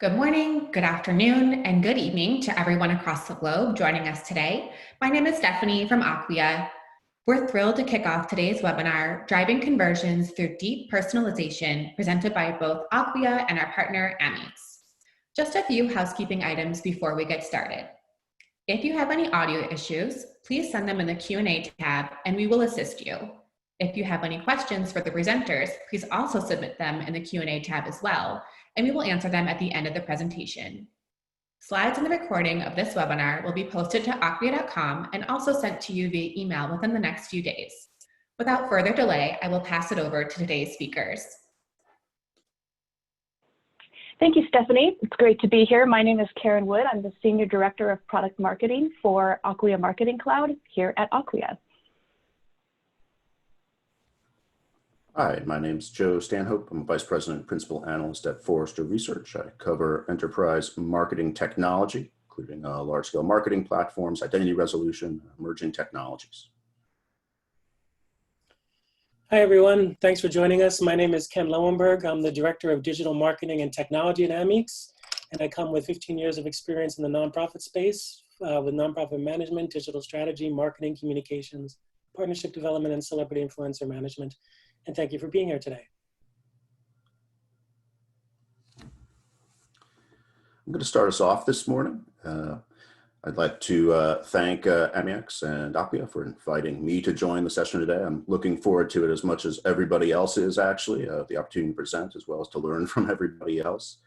Good morning, good afternoon, and good evening to everyone across the globe joining us today. My name is Stephanie from Acquia. We're thrilled to kick off today's webinar, Driving Conversions Through Deep Personalization, presented by both Acquia and our partner, Amics. Just a few housekeeping items before we get started. If you have any audio issues, please send them in the Q&A tab and we will assist you. If you have any questions for the presenters, please also submit them in the Q&A tab as well, and we will answer them at the end of the presentation. Slides and the recording of this webinar will be posted to acquia.com and also sent to you via email within the next few days. Without further delay, I will pass it over to today's speakers. Thank you, Stephanie. It's great to be here. My name is Karen Wood. I'm the Senior Director of Product Marketing for Acquia Marketing Cloud here at Acquia. Hi, my name is Joe Stanhope. I'm a Vice President and Principal Analyst at Forrester Research. I cover enterprise marketing technology, including large-scale marketing platforms, identity resolution, emerging technologies. Hi, everyone. Thanks for joining us. My name is Ken Lowenberg. I'm the Director of Digital Marketing and Technology at Ameex, and I come with 15 years of experience in the nonprofit space with nonprofit management, digital strategy, marketing, communications, partnership development, and celebrity influencer management. And thank you for being here today. I'm going to start us off this morning. I'd like to thank Amics and Acquia for inviting me to join the session today. I'm looking forward to it as much as everybody else is, actually, the opportunity to present as well as to learn from everybody else.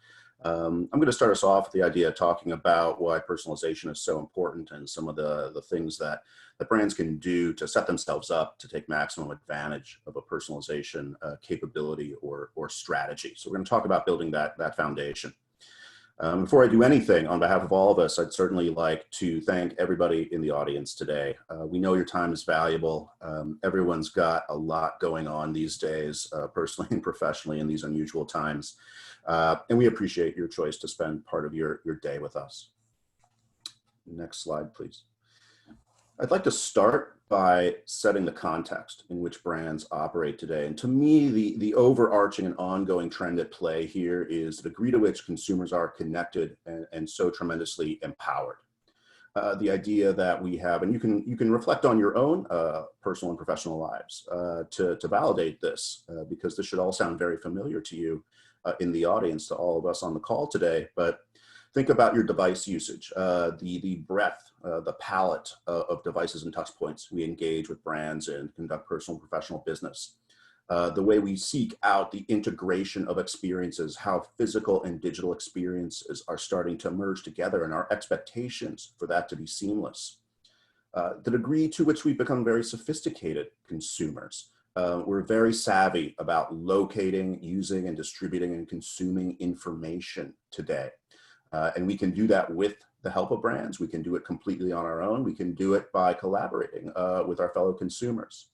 I'm going to start us off with the idea of talking about why personalization is so important and some of the things that brands can do to set themselves up to take maximum advantage of a personalization capability or strategy. So we're going to talk about building that foundation. Before I do anything, on behalf of all of us, I'd certainly like to thank everybody in the audience today. We know your time is valuable. Everyone's got a lot going on these days, personally and professionally in these unusual times. And we appreciate your choice to spend part of your day with us. Next slide, please. I'd like to start by setting the context in which brands operate today. And to me, the overarching and ongoing trend at play here is the degree to which consumers are connected and so tremendously empowered. The idea that we have, and you can reflect on your own personal and professional lives to validate this, because this should all sound very familiar to you in the audience, to all of us on the call today. But think about your device usage, the breadth, the palette of devices and touch points we engage with brands and conduct personal and professional business. The way we seek out the integration of experiences, how physical and digital experiences are starting to merge together, and our expectations for that to be seamless. The degree to which we've become very sophisticated consumers. We're very savvy about locating, using, and distributing and consuming information today. And we can do that with the help of brands. We can do it completely on our own. We can do it by collaborating with our fellow consumers.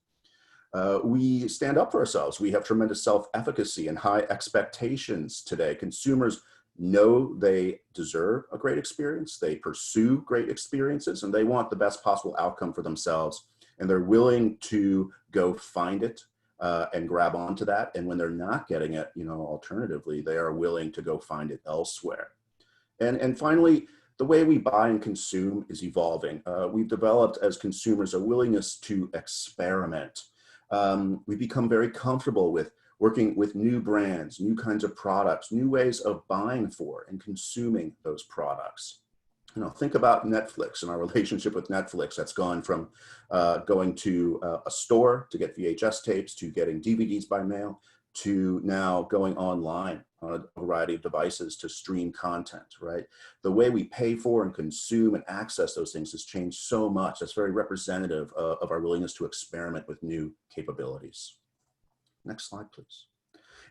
We stand up for ourselves. We have tremendous self-efficacy and high expectations today. Consumers know they deserve a great experience. They pursue great experiences, and they want the best possible outcome for themselves. And they're willing to go find it and grab onto that. And when they're not getting it, alternatively, they are willing to go find it elsewhere. And finally, the way we buy and consume is evolving. We've developed as consumers a willingness to experiment. We've become very comfortable with working with new brands, new kinds of products, new ways of buying for and consuming those products. Think about Netflix and our relationship with Netflix. That's gone from going to a store to get VHS tapes, to getting DVDs by mail, to now going online on a variety of devices to stream content, right? The way we pay for and consume and access those things has changed so much. That's very representative of our willingness to experiment with new capabilities. Next slide, please.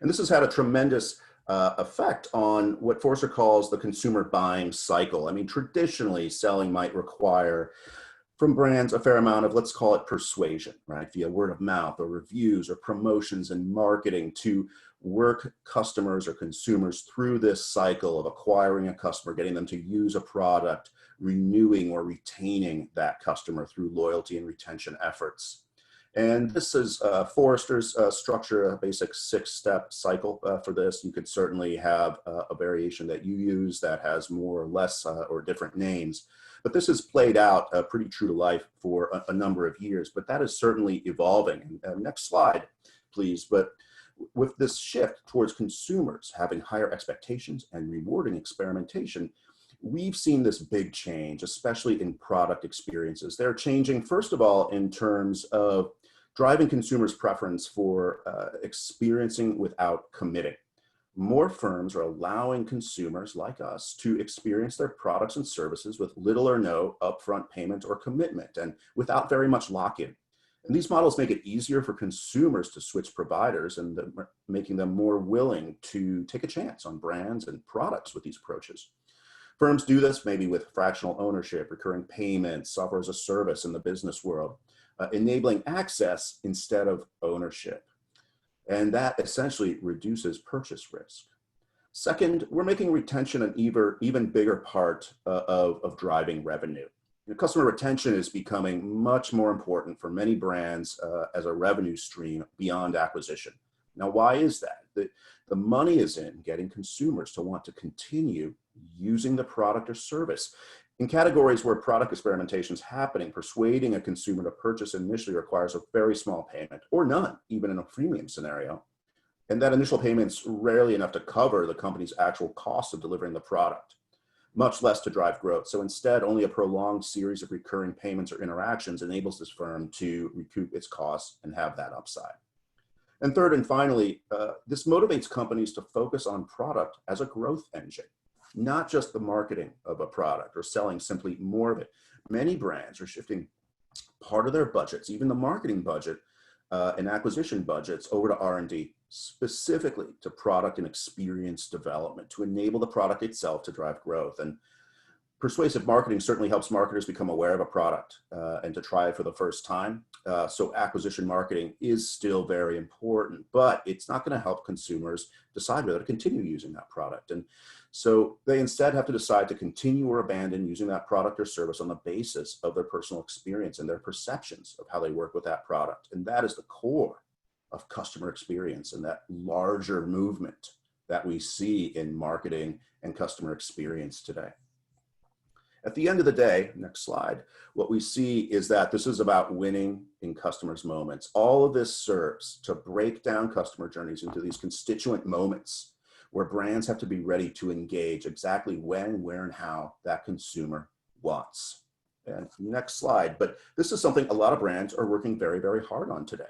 And this has had a tremendous effect on what Forrester calls the consumer buying cycle. I mean, traditionally, selling might require from brands a fair amount of, let's call it persuasion, right? Via word of mouth or reviews or promotions and marketing to work customers or consumers through this cycle of acquiring a customer, getting them to use a product, renewing or retaining that customer through loyalty and retention efforts. And this is Forrester's structure, a basic 6-step cycle for this. You could certainly have a variation that you use that has more or less or different names. But this has played out pretty true to life for a number of years, but that is certainly evolving. Next slide, please. But with this shift towards consumers having higher expectations and rewarding experimentation, we've seen this big change, especially in product experiences. They're changing, first of all, in terms of driving consumers' preference for experiencing without committing. More firms are allowing consumers like us to experience their products and services with little or no upfront payment or commitment and without very much lock-in. And these models make it easier for consumers to switch providers and making them more willing to take a chance on brands and products with these approaches. Firms do this maybe with fractional ownership, recurring payments, software as a service in the business world, enabling access instead of ownership. And that essentially reduces purchase risk. Second, we're making retention an even bigger part of driving revenue. Customer retention is becoming much more important for many brands as a revenue stream beyond acquisition. Now, why is that? The money is in getting consumers to want to continue using the product or service. In categories where product experimentation is happening, persuading a consumer to purchase initially requires a very small payment, or none, even in a freemium scenario. And that initial payment's rarely enough to cover the company's actual cost of delivering the product, much less to drive growth. So instead, only a prolonged series of recurring payments or interactions enables this firm to recoup its costs and have that upside. And third and finally, this motivates companies to focus on product as a growth engine, not just the marketing of a product or selling simply more of it. Many brands are shifting part of their budgets, even the marketing budget and acquisition budgets, over to R&D, specifically to product and experience development to enable the product itself to drive growth. And persuasive marketing certainly helps marketers become aware of a product and to try it for the first time. So acquisition marketing is still very important, but it's not going to help consumers decide whether to continue using that product. And so they instead have to decide to continue or abandon using that product or service on the basis of their personal experience and their perceptions of how they work with that product. And that is the core of customer experience and that larger movement that we see in marketing and customer experience today. At the end of the day, next slide, what we see is that this is about winning in customers' moments. All of this serves to break down customer journeys into these constituent moments where brands have to be ready to engage exactly when, where, and how that consumer wants. And next slide, but this is something a lot of brands are working very, very hard on today.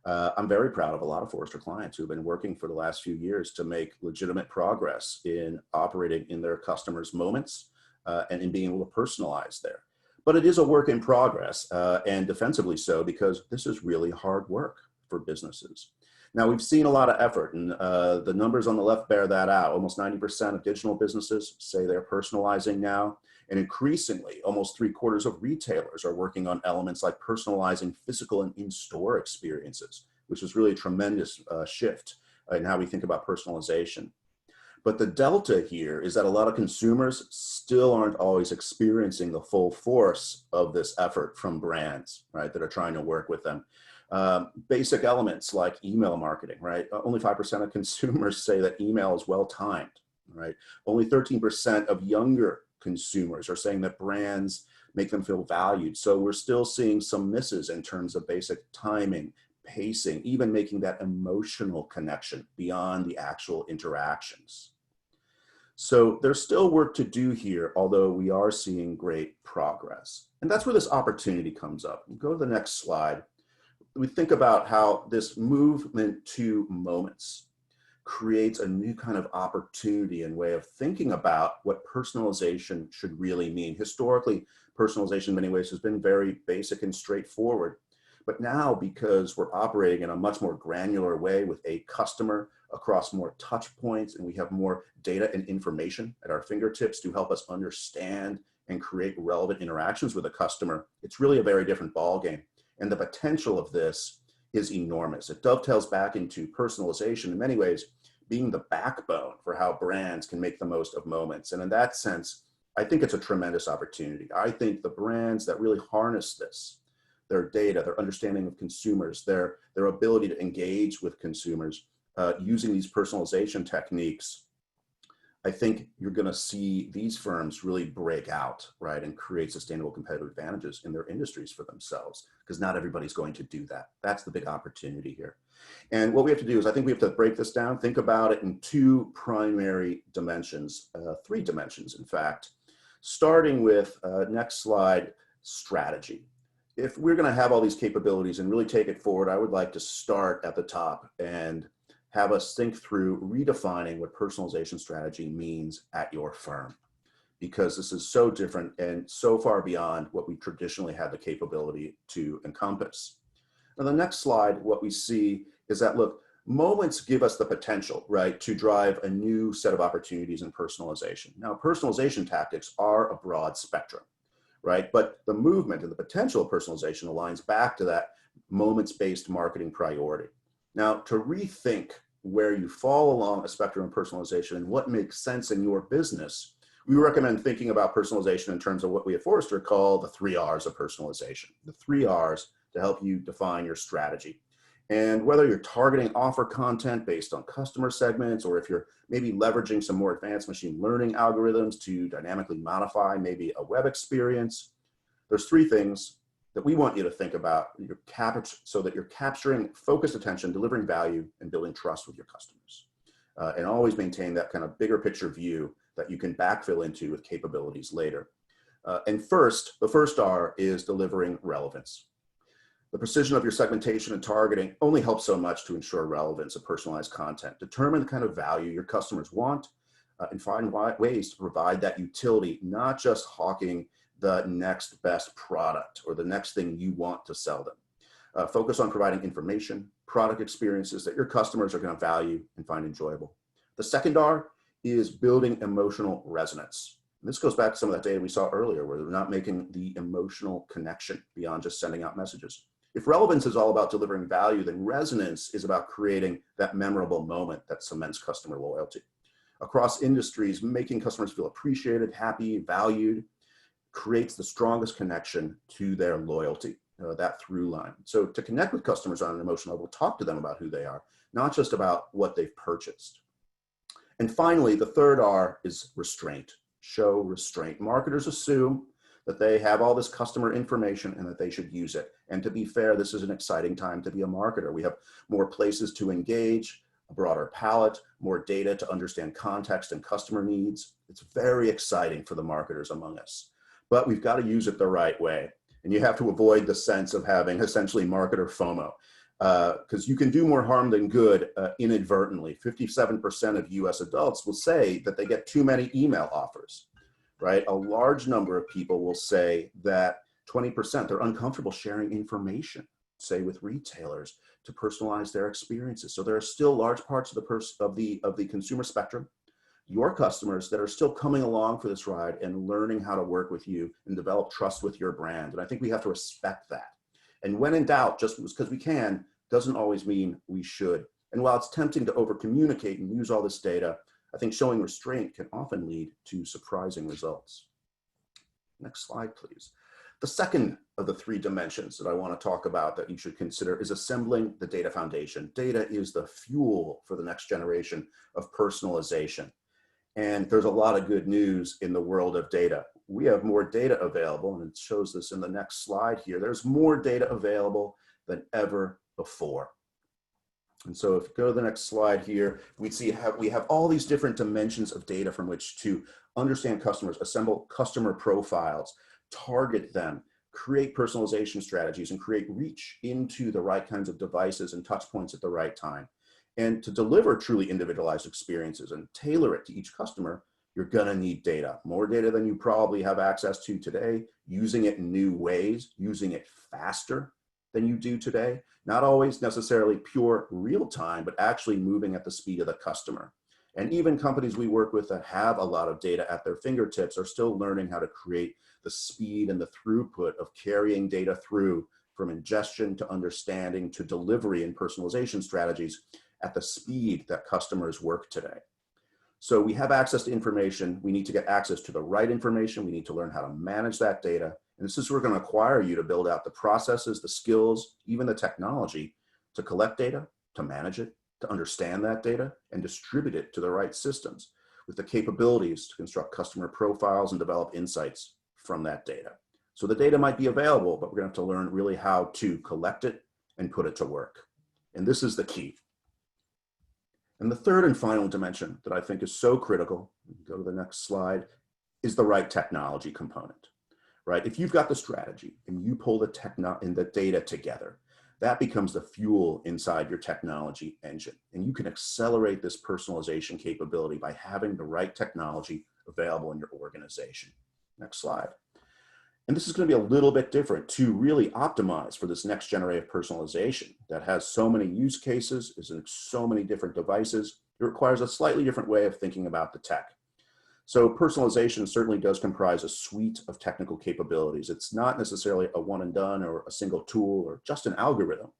I'm very proud of a lot of Forrester clients who've been working for the last few years to make legitimate progress in operating in their customers' moments and in being able to personalize there. But it is a work in progress and defensively so, because this is really hard work for businesses. Now, we've seen a lot of effort, and the numbers on the left bear that out. Almost 90% of digital businesses say they're personalizing now. And increasingly, almost 3/4 of retailers are working on elements like personalizing physical and in-store experiences, which is really a tremendous shift in how we think about personalization. But the delta here is that a lot of consumers still aren't always experiencing the full force of this effort from brands, right, that are trying to work with them. Basic elements like email marketing, right? Only 5% of consumers say that email is well-timed, right? Only 13% of younger consumers are saying that brands make them feel valued. So we're still seeing some misses in terms of basic timing, pacing, even making that emotional connection beyond the actual interactions. So there's still work to do here, although we are seeing great progress. And that's where this opportunity comes up. Go to the next slide. We think about how this movement to moments creates a new kind of opportunity and way of thinking about what personalization should really mean. Historically, personalization in many ways has been very basic and straightforward. But now, because we're operating in a much more granular way with a customer across more touch points, and we have more data and information at our fingertips to help us understand and create relevant interactions with a customer, it's really a very different ballgame. And the potential of this is enormous. It dovetails back into personalization in many ways being the backbone for how brands can make the most of moments. And in that sense, I think it's a tremendous opportunity. I think the brands that really harness this, their data, their understanding of consumers, their ability to engage with consumers using these personalization techniques, I think you're going to see these firms really break out, right, and create sustainable competitive advantages in their industries for themselves, because not everybody's going to do that. That's the big opportunity here. And what we have to do is, I think we have to break this down, think about it in two primary dimensions, three dimensions, in fact, starting with, next slide, strategy. If we're going to have all these capabilities and really take it forward, I would like to start at the top and have us think through redefining what personalization strategy means at your firm, because this is so different and so far beyond what we traditionally had the capability to encompass. On the next slide, what we see is that, look, moments give us the potential, right, to drive a new set of opportunities in personalization. Now, personalization tactics are a broad spectrum, right? But the movement and the potential of personalization aligns back to that moments-based marketing priority. Now, to rethink where you fall along a spectrum of personalization and what makes sense in your business, we recommend thinking about personalization in terms of what we at Forrester call the 3 R's of personalization. The 3 R's to help you define your strategy. And whether you're targeting offer content based on customer segments, or if you're maybe leveraging some more advanced machine learning algorithms to dynamically modify maybe a web experience, there's 3 things that we want you to think about so that you're capturing focused attention, delivering value, and building trust with your customers. And always maintain that kind of bigger picture view that you can backfill into with capabilities later. And first, the first R is delivering relevance. The precision of your segmentation and targeting only helps so much to ensure relevance of personalized content. Determine the kind of value your customers want and find ways to provide that utility, not just hawking the next best product or the next thing you want to sell them. Focus on providing information, product experiences that your customers are going to value and find enjoyable. The second R is building emotional resonance. And this goes back to some of that data we saw earlier, where they're not making the emotional connection beyond just sending out messages. If relevance is all about delivering value, then resonance is about creating that memorable moment that cements customer loyalty. Across industries, making customers feel appreciated, happy, valued, creates the strongest connection to their loyalty, that through line. So to connect with customers on an emotional level, talk to them about who they are, not just about what they've purchased. And finally, the third R is restraint. Show restraint. Marketers assume that they have all this customer information and that they should use it. And to be fair, this is an exciting time to be a marketer. We have more places to engage, a broader palette, more data to understand context and customer needs. It's very exciting for the marketers among us. But we've got to use it the right way. And you have to avoid the sense of having essentially marketer FOMO, because you can do more harm than good inadvertently. 57% of US adults will say that they get too many email offers, right? A large number of people will say that 20%, they're uncomfortable sharing information, say with retailers, to personalize their experiences. So there are still large parts of the consumer spectrum, your customers, that are still coming along for this ride and learning how to work with you and develop trust with your brand. And I think we have to respect that. And when in doubt, just because we can, doesn't always mean we should. And while it's tempting to over communicate and use all this data, I think showing restraint can often lead to surprising results. Next slide, please. The second of the 3 dimensions that I want to talk about that you should consider is assembling the data foundation. Data is the fuel for the next generation of personalization. And there's a lot of good news in the world of data. We have more data available, and it shows this in the next slide here. There's more data available than ever before. And so if you go to the next slide here, we see how we have all these different dimensions of data from which to understand customers, assemble customer profiles, target them, create personalization strategies, and create reach into the right kinds of devices and touch points at the right time. And to deliver truly individualized experiences and tailor it to each customer, you're gonna need data, more data than you probably have access to today, using it in new ways, using it faster than you do today, not always necessarily pure real time, but actually moving at the speed of the customer. And even companies we work with that have a lot of data at their fingertips are still learning how to create the speed and the throughput of carrying data through from ingestion to understanding to delivery and personalization strategies at the speed that customers work today. So we have access to information. We need to get access to the right information. We need to learn how to manage that data. And this is where we're going to require you to build out the processes, the skills, even the technology to collect data, to manage it, to understand that data, and distribute it to the right systems with the capabilities to construct customer profiles and develop insights from that data. So the data might be available, but we're going to have to learn really how to collect it and put it to work. And this is the key. And the third and final dimension that I think is so critical, go to the next slide, is the right technology component, right? If you've got the strategy and you pull the data together, that becomes the fuel inside your technology engine. And you can accelerate this personalization capability by having the right technology available in your organization. Next slide. And this is going to be a little bit different to really optimize for this next generation of personalization that has so many use cases, is in so many different devices. It requires a slightly different way of thinking about the tech. So personalization certainly does comprise a suite of technical capabilities. It's not necessarily a one and done or a single tool or just an algorithm.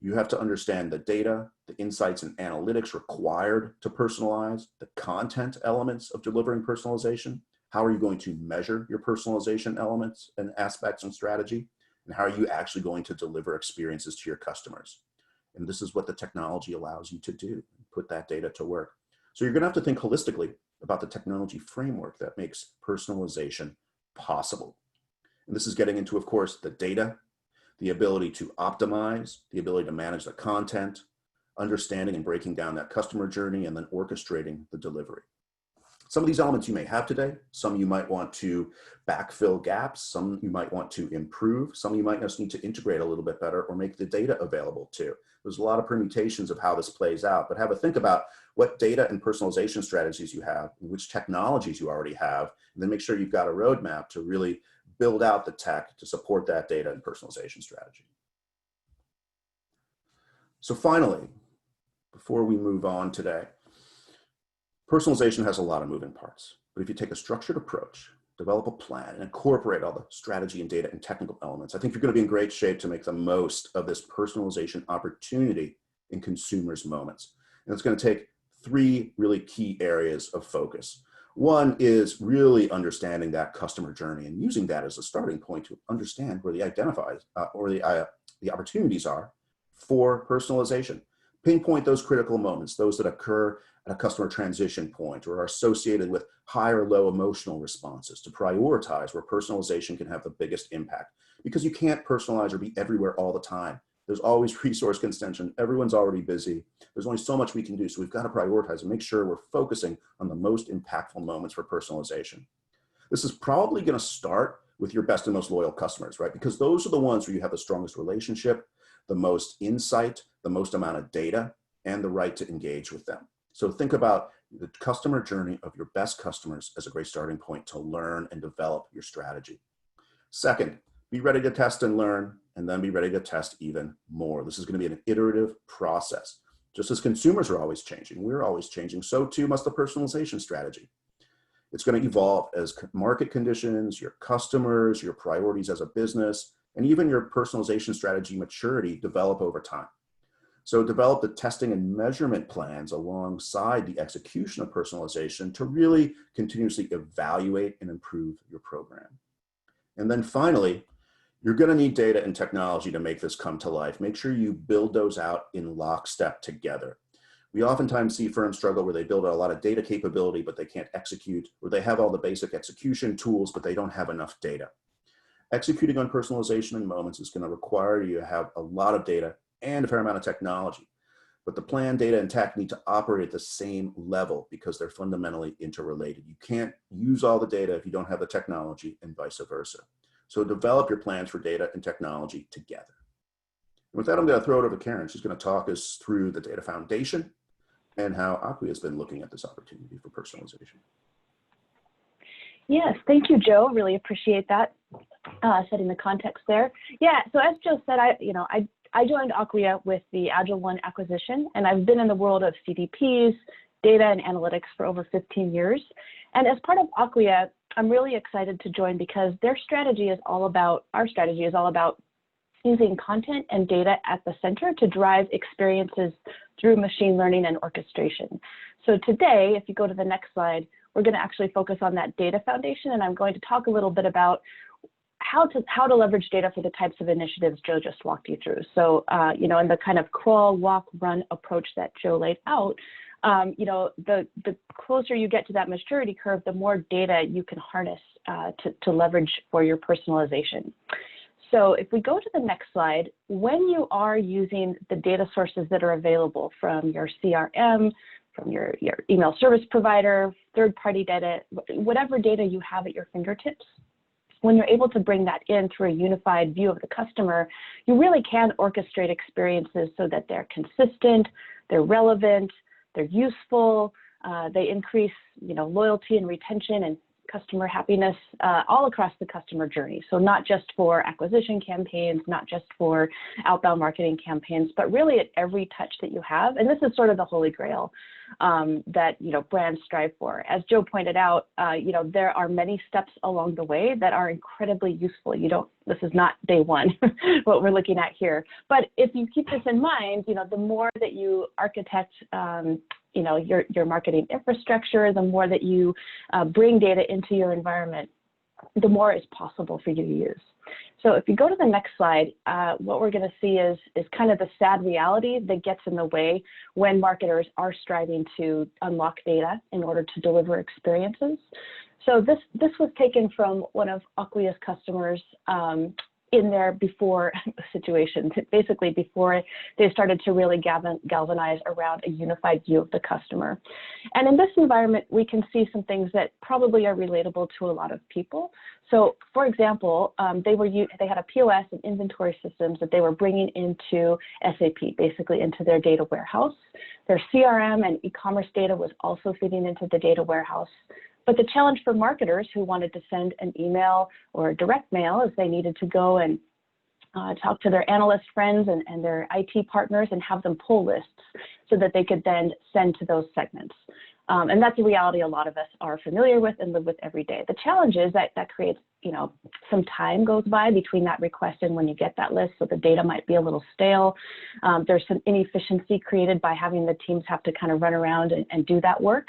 You have to understand the data, the insights and analytics required to personalize, the content elements of delivering personalization. How are you going to measure your personalization elements and aspects and strategy? And how are you actually going to deliver experiences to your customers? And this is what the technology allows you to do, put that data to work. So you're going to have to think holistically about the technology framework that makes personalization possible. And this is getting into, of course, the data, the ability to optimize, the ability to manage the content, understanding and breaking down that customer journey, and then orchestrating the delivery. Some of these elements you may have today, some you might want to backfill gaps, some you might want to improve, some you might just need to integrate a little bit better or make the data available too. There's a lot of permutations of how this plays out, but have a think about what data and personalization strategies you have, which technologies you already have, and then make sure you've got a roadmap to really build out the tech to support that data and personalization strategy. So finally, before we move on today, personalization has a lot of moving parts, but if you take a structured approach, develop a plan, and incorporate all the strategy and data and technical elements, I think you're going to be in great shape to make the most of this personalization opportunity in consumers' moments. And it's going to take three really key areas of focus. One is really understanding that customer journey and using that as a starting point to understand where the the opportunities are for personalization. Pinpoint those critical moments, those that occur at a customer transition point or are associated with high or low emotional responses, to prioritize where personalization can have the biggest impact. Because you can't personalize or be everywhere all the time. There's always resource contention. Everyone's already busy. There's only so much we can do. So we've got to prioritize and make sure we're focusing on the most impactful moments for personalization. This is probably going to start with your best and most loyal customers, right? Because those are the ones where you have the strongest relationship, the most insight, the most amount of data, and the right to engage with them. So think about the customer journey of your best customers as a great starting point to learn and develop your strategy. Second, be ready to test and learn, and then be ready to test even more. This is going to be an iterative process. Just as consumers are always changing, we're always changing, so too must the personalization strategy. It's going to evolve as market conditions, your customers, your priorities as a business, and even your personalization strategy maturity develop over time. So develop the testing and measurement plans alongside the execution of personalization to really continuously evaluate and improve your program. And then finally, you're going to need data and technology to make this come to life. Make sure you build those out in lockstep together. We oftentimes see firms struggle where they build a lot of data capability, but they can't execute, or they have all the basic execution tools, but they don't have enough data. Executing on personalization in moments is going to require you to have a lot of data and a fair amount of technology. But the plan, data, and tech need to operate at the same level because they're fundamentally interrelated. You can't use all the data if you don't have the technology, and vice versa. So develop your plans for data and technology together. And with that, I'm going to throw it over to Karen. She's going to talk us through the data foundation and how Acquia has been looking at this opportunity for personalization. Yes, thank you, Joe. Really appreciate that, setting the context there. Yeah, so as Joe said, I joined Acquia with the Agile One acquisition, and I've been in the world of CDPs, data and analytics for over 15 years. And as part of Acquia, I'm really excited to join because our strategy is all about using content and data at the center to drive experiences through machine learning and orchestration. So today, if you go to the next slide, we're going to actually focus on that data foundation, and I'm going to talk a little bit about how to leverage data for the types of initiatives Joe just walked you through. So, you know, in the kind of crawl, walk, run approach that Joe laid out, you know, the closer you get to that maturity curve, the more data you can harness to leverage for your personalization. So if we go to the next slide, when you are using the data sources that are available from your CRM, from your email service provider, third-party data, whatever data you have at your fingertips, when you're able to bring that in through a unified view of the customer, you really can orchestrate experiences so that they're consistent, they're relevant, they're useful, they increase, you know, loyalty and retention and customer happiness all across the customer journey. So not just for acquisition campaigns, not just for outbound marketing campaigns, but really at every touch that you have. And this is sort of the holy grail that, you know, brands strive for. As Joe pointed out, you know, there are many steps along the way that are incredibly useful. This is not day one, what we're looking at here. But if you keep this in mind, you know, the more that you architect you know, your marketing infrastructure, the more that you bring data into your environment, the more is possible for you to use. So if you go to the next slide, what we're going to see is kind of the sad reality that gets in the way when marketers are striving to unlock data in order to deliver experiences. So this was taken from one of Acquia's customers in their before situation, basically before they started to really galvanize around a unified view of the customer. And in this environment, we can see some things that probably are relatable to a lot of people. So for example, they had a POS and inventory systems that they were bringing into SAP, basically into their data warehouse. Their CRM and e-commerce data was also feeding into the data warehouse. But the challenge for marketers who wanted to send an email or a direct mail is they needed to go and talk to their analyst friends and their IT partners and have them pull lists so that they could then send to those segments. And that's a reality a lot of us are familiar with and live with every day. The challenge is that creates, you know, some time goes by between that request and when you get that list, so the data might be a little stale. There's some inefficiency created by having the teams have to kind of run around and do that work.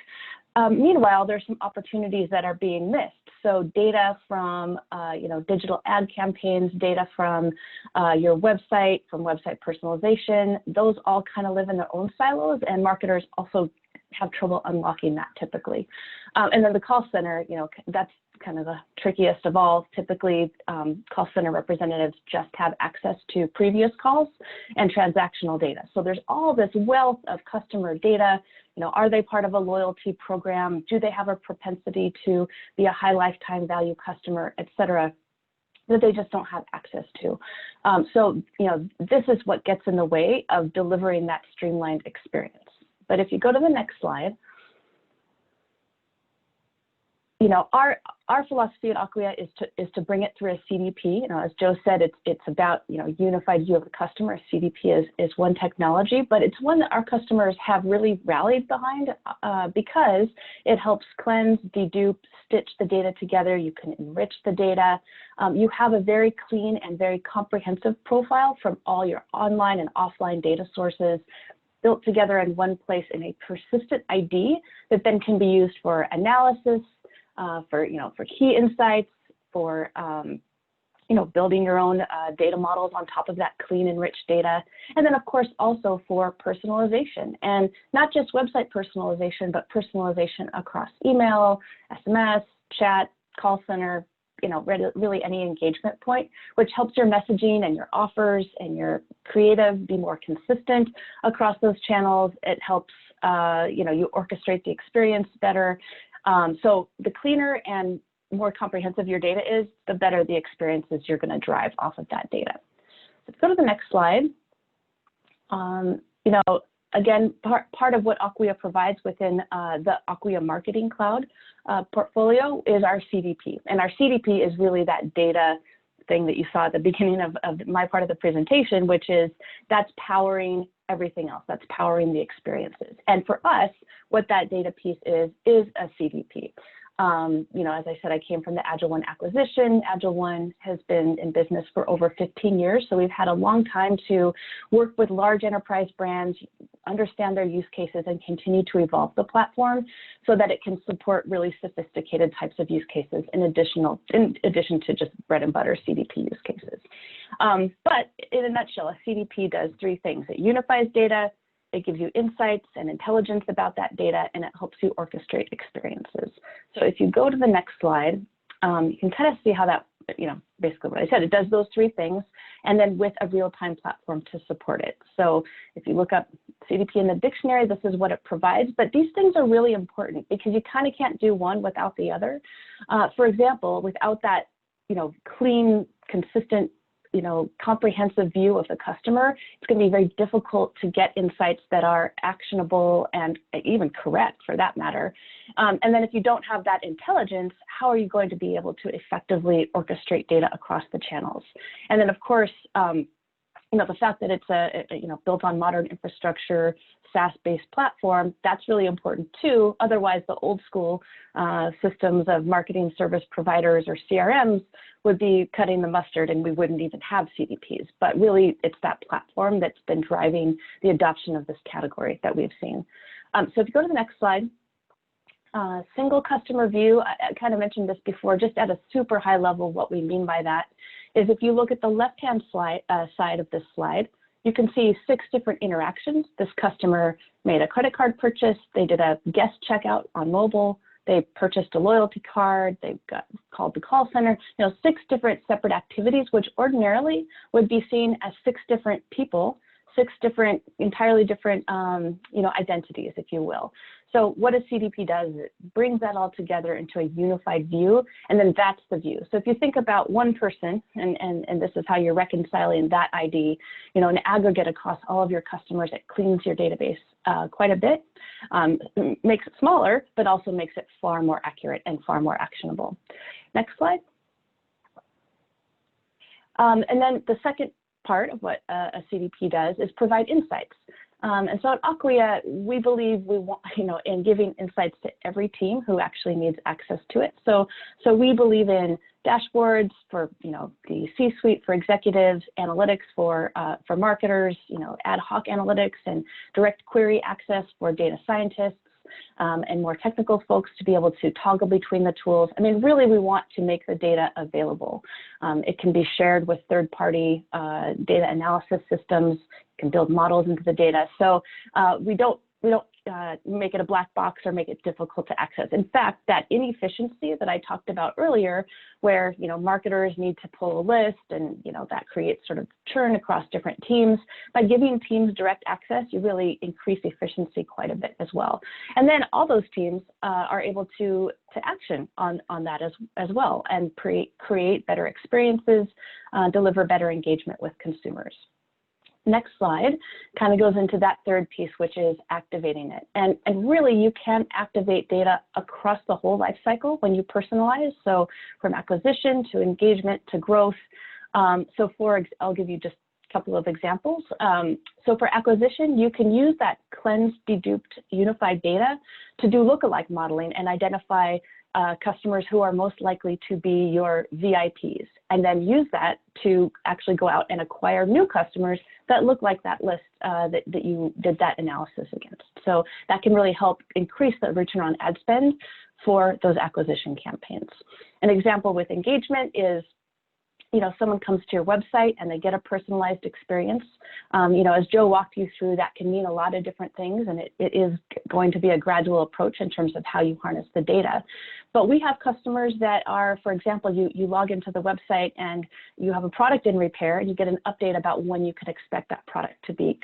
Meanwhile, there's some opportunities that are being missed. So data from, you know, digital ad campaigns, data from your website, from website personalization, those all kind of live in their own silos, and marketers also have trouble unlocking that typically. And then the call center, you know, that's kind of the trickiest of all. Typically, call center representatives just have access to previous calls and transactional data. So there's all this wealth of customer data. You know, are they part of a loyalty program? Do they have a propensity to be a high lifetime value customer, et cetera, that they just don't have access to? So, you know, this is what gets in the way of delivering that streamlined experience. But if you go to the next slide, you know, our philosophy at Acquia is to bring it through a CDP. You know, as Joe said, it's about, you know, unified view of the customer. CDP is one technology, but it's one that our customers have really rallied behind because it helps cleanse, dedupe, stitch the data together. You can enrich the data. You have a very clean and very comprehensive profile from all your online and offline data sources, built together in one place in a persistent ID that then can be used for analysis, for key insights, for building your own data models on top of that clean, enriched data, and then of course also for personalization, and not just website personalization, but personalization across email, SMS, chat, call center, you know, really any engagement point, which helps your messaging and your offers and your creative be more consistent across those channels. It helps, you orchestrate the experience better. So the cleaner and more comprehensive your data is, the better the experiences you're going to drive off of that data. Let's go to the next slide. Again, part of what Acquia provides within the Acquia Marketing Cloud portfolio is our CDP. And our CDP is really that data thing that you saw at the beginning of my part of the presentation, which is that's powering everything else. That's powering the experiences. And for us, what that data piece is a CDP. As I said, I came from the Agile One acquisition. Agile One has been in business for over 15 years. So we've had a long time to work with large enterprise brands, understand their use cases, and continue to evolve the platform so that it can support really sophisticated types of use cases in addition to just bread and butter CDP use cases. But in a nutshell, a CDP does three things. It unifies data, it gives you insights and intelligence about that data, and it helps you orchestrate experiences. So if you go to the next slide, you can kind of see how that, basically what I said, it does those three things, and then with a real-time platform to support it. So if you look up CDP in the dictionary, this is what it provides, but these things are really important because you kind of can't do one without the other. For example, without that, clean, consistent, comprehensive view of the customer, it's going to be very difficult to get insights that are actionable and even correct for that matter. And then if you don't have that intelligence, how are you going to be able to effectively orchestrate data across the channels? And then of course, the fact that it's built on modern infrastructure, SaaS-based platform, that's really important too. Otherwise, the old school systems of marketing service providers or CRMs would be cutting the mustard and we wouldn't even have CDPs. But really, it's that platform that's been driving the adoption of this category that we've seen. So if you go to the next slide, single customer view, I kind of mentioned this before, just at a super high level, what we mean by that is if you look at the left-hand side of this slide, you can see 6 different interactions. This customer made a credit card purchase, they did a guest checkout on mobile, they purchased a loyalty card, they called the call center, 6 different separate activities, which ordinarily would be seen as 6 different people, 6 different, entirely different, identities, if you will. So what a CDP does is it brings that all together into a unified view, and then that's the view. So if you think about one person, and this is how you're reconciling that ID, an aggregate across all of your customers, it cleans your database quite a bit, makes it smaller, but also makes it far more accurate and far more actionable. Next slide. And then the second part of what a CDP does is provide insights. And so at Acquia, we believe we want, in giving insights to every team who actually needs access to it. So we believe in dashboards for, the C-suite for executives, analytics for marketers, ad hoc analytics and direct query access for data scientists, and more technical folks to be able to toggle between the tools. I mean, really, we want to make the data available. It can be shared with third-party data analysis systems. You can build models into the data. So we don't make it a black box or make it difficult to access. In fact, that inefficiency that I talked about earlier, where marketers need to pull a list and that creates sort of churn across different teams, by giving teams direct access, you really increase efficiency quite a bit as well. And then all those teams are able to action on that as well and create better experiences, deliver better engagement with consumers. Next slide kind of goes into that third piece, which is activating it. And really, you can activate data across the whole life cycle when you personalize. So from acquisition to engagement to growth. I'll give you just a couple of examples. So for acquisition, you can use that cleansed, deduped, unified data to do lookalike modeling and identify customers who are most likely to be your VIPs, and then use that to actually go out and acquire new customers that look like that list that you did that analysis against. So that can really help increase the return on ad spend for those acquisition campaigns. An example with engagement is, someone comes to your website and they get a personalized experience. As Joe walked you through, that can mean a lot of different things, and it is going to be a gradual approach in terms of how you harness the data. But we have customers that are, for example, you log into the website and you have a product in repair and you get an update about when you could expect that product to be,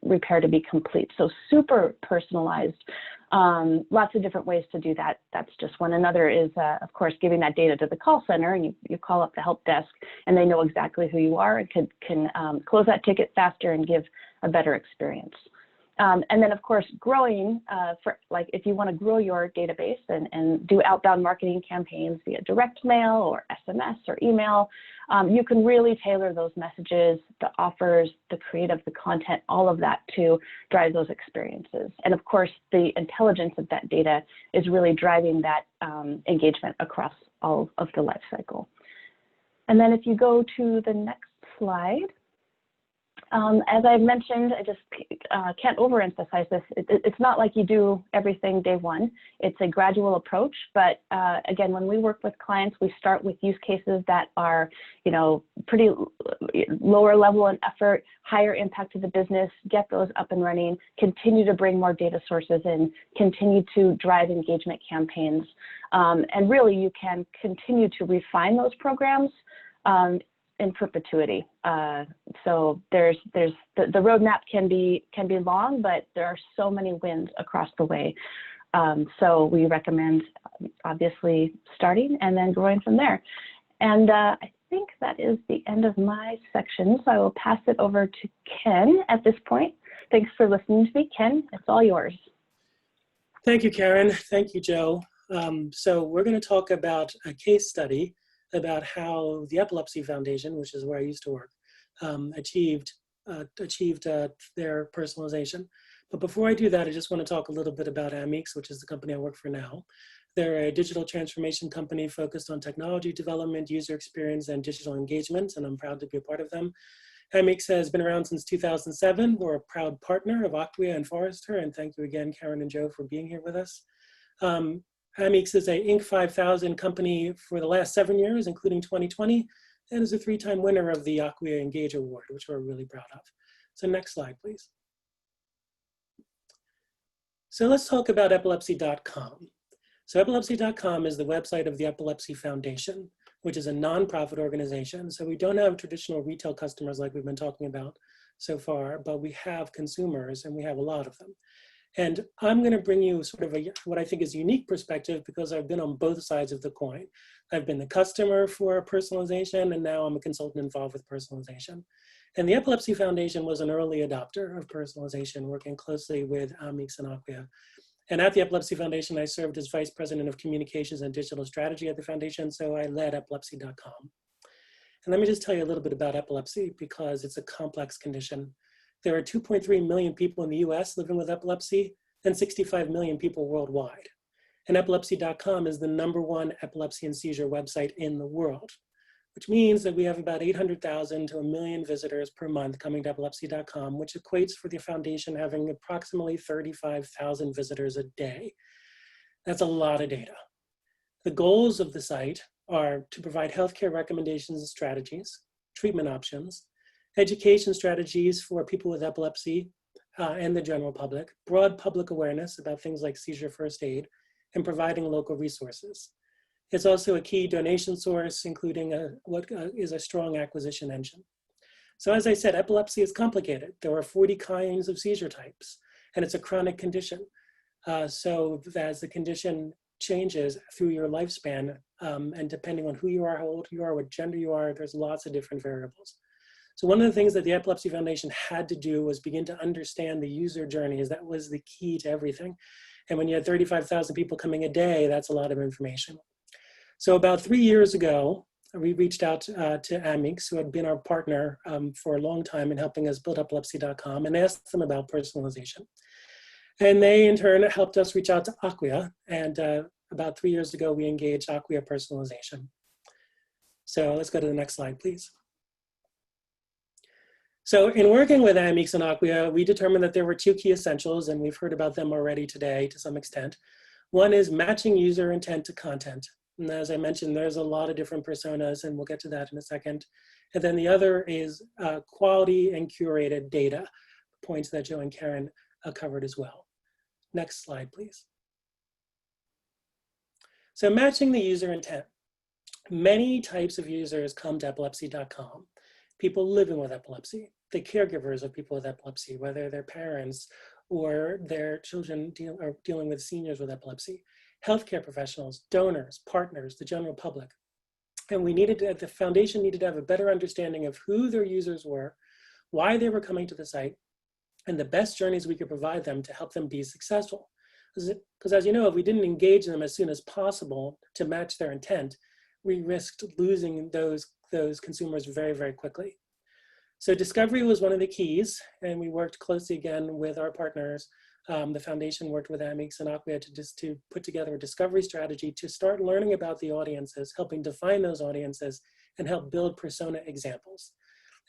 repair to be complete. So super personalized. Lots of different ways to do that. That's just one. Another is, of course, giving that data to the call center, and you call up the help desk and they know exactly who you are and can close that ticket faster and give a better experience. And then, of course, growing, if you want to grow your database and do outbound marketing campaigns via direct mail or SMS or email, you can really tailor those messages, the offers, the creative, the content, all of that to drive those experiences. And of course, the intelligence of that data is really driving that engagement across all of the life cycle. And then if you go to the next slide, As I mentioned, I just can't overemphasize this. It's not like you do everything day one. It's a gradual approach. But again, when we work with clients, we start with use cases that are, pretty lower level in effort, higher impact to the business, get those up and running, continue to bring more data sources in, continue to drive engagement campaigns. And really, you can continue to refine those programs in perpetuity. So there's the roadmap can be long, but there are so many wins across the way. So we recommend obviously starting and then growing from there. And I think that is the end of my section. So I will pass it over to Ken at this point. Thanks for listening to me, Ken. It's all yours. Thank you, Karen. Thank you, Joe. So we're going to talk about a case study about how the Epilepsy Foundation, which is where I used to work, achieved their personalization. But before I do that, I just want to talk a little bit about Ameex, which is the company I work for now. They're a digital transformation company focused on technology development, user experience, and digital engagement, and I'm proud to be a part of them. Ameex has been around since 2007. We're a proud partner of Acquia and Forrester, and thank you again, Karen and Joe, for being here with us. Ameex is a Inc. 5000 company for the last 7 years, including 2020, and is a 3-time winner of the Acquia Engage Award, which we're really proud of. So next slide, please. So let's talk about epilepsy.com. So epilepsy.com is the website of the Epilepsy Foundation, which is a nonprofit organization. So we don't have traditional retail customers like we've been talking about so far, but we have consumers, and we have a lot of them. And I'm going to bring you sort of what I think is a unique perspective, because I've been on both sides of the coin. I've been the customer for personalization, and now I'm a consultant involved with personalization. And the Epilepsy Foundation was an early adopter of personalization, working closely with Amics and Acquia. And at the Epilepsy Foundation, I served as Vice President of Communications and Digital Strategy at the Foundation, so I led epilepsy.com. And let me just tell you a little bit about epilepsy, because it's a complex condition. There are 2.3 million people in the US living with epilepsy, and 65 million people worldwide. And epilepsy.com is the #1 epilepsy and seizure website in the world, which means that we have about 800,000 to 1 million visitors per month coming to epilepsy.com, which equates for the foundation having approximately 35,000 visitors a day. That's a lot of data. The goals of the site are to provide healthcare recommendations and strategies, treatment options, education strategies for people with epilepsy and the general public, broad public awareness about things like seizure first aid, and providing local resources. It's also a key donation source, including what is a strong acquisition engine. So as I said, epilepsy is complicated. There are 40 kinds of seizure types, and it's a chronic condition. So as the condition changes through your lifespan, and depending on who you are, how old you are, what gender you are, there's lots of different variables. So one of the things that the Epilepsy Foundation had to do was begin to understand the user journeys. That was the key to everything. And when you had 35,000 people coming a day, that's a lot of information. So about 3 years ago, we reached out to Amics, who had been our partner for a long time in helping us build epilepsy.com, and asked them about personalization. And they, in turn, helped us reach out to Acquia. And about 3 years ago, we engaged Acquia Personalization. So let's go to the next slide, please. So in working with Amics and Acquia, we determined that there were 2 key essentials, and we've heard about them already today to some extent. One is matching user intent to content. And as I mentioned, there's a lot of different personas, and we'll get to that in a second. And then the other is quality and curated data, points that Joe and Karen covered as well. Next slide, please. So matching the user intent. Many types of users come to epilepsy.com. People living with epilepsy, the caregivers of people with epilepsy, whether they're parents or their children are dealing with seniors with epilepsy, healthcare professionals, donors, partners, the general public. And the foundation needed to have a better understanding of who their users were, why they were coming to the site, and the best journeys we could provide them to help them be successful. Because as you know, if we didn't engage them as soon as possible to match their intent, we risked losing those consumers very, very quickly. So discovery was one of the keys, and we worked closely again with our partners. The foundation worked with Amics and Acquia to put together a discovery strategy to start learning about the audiences, helping define those audiences, and help build persona examples.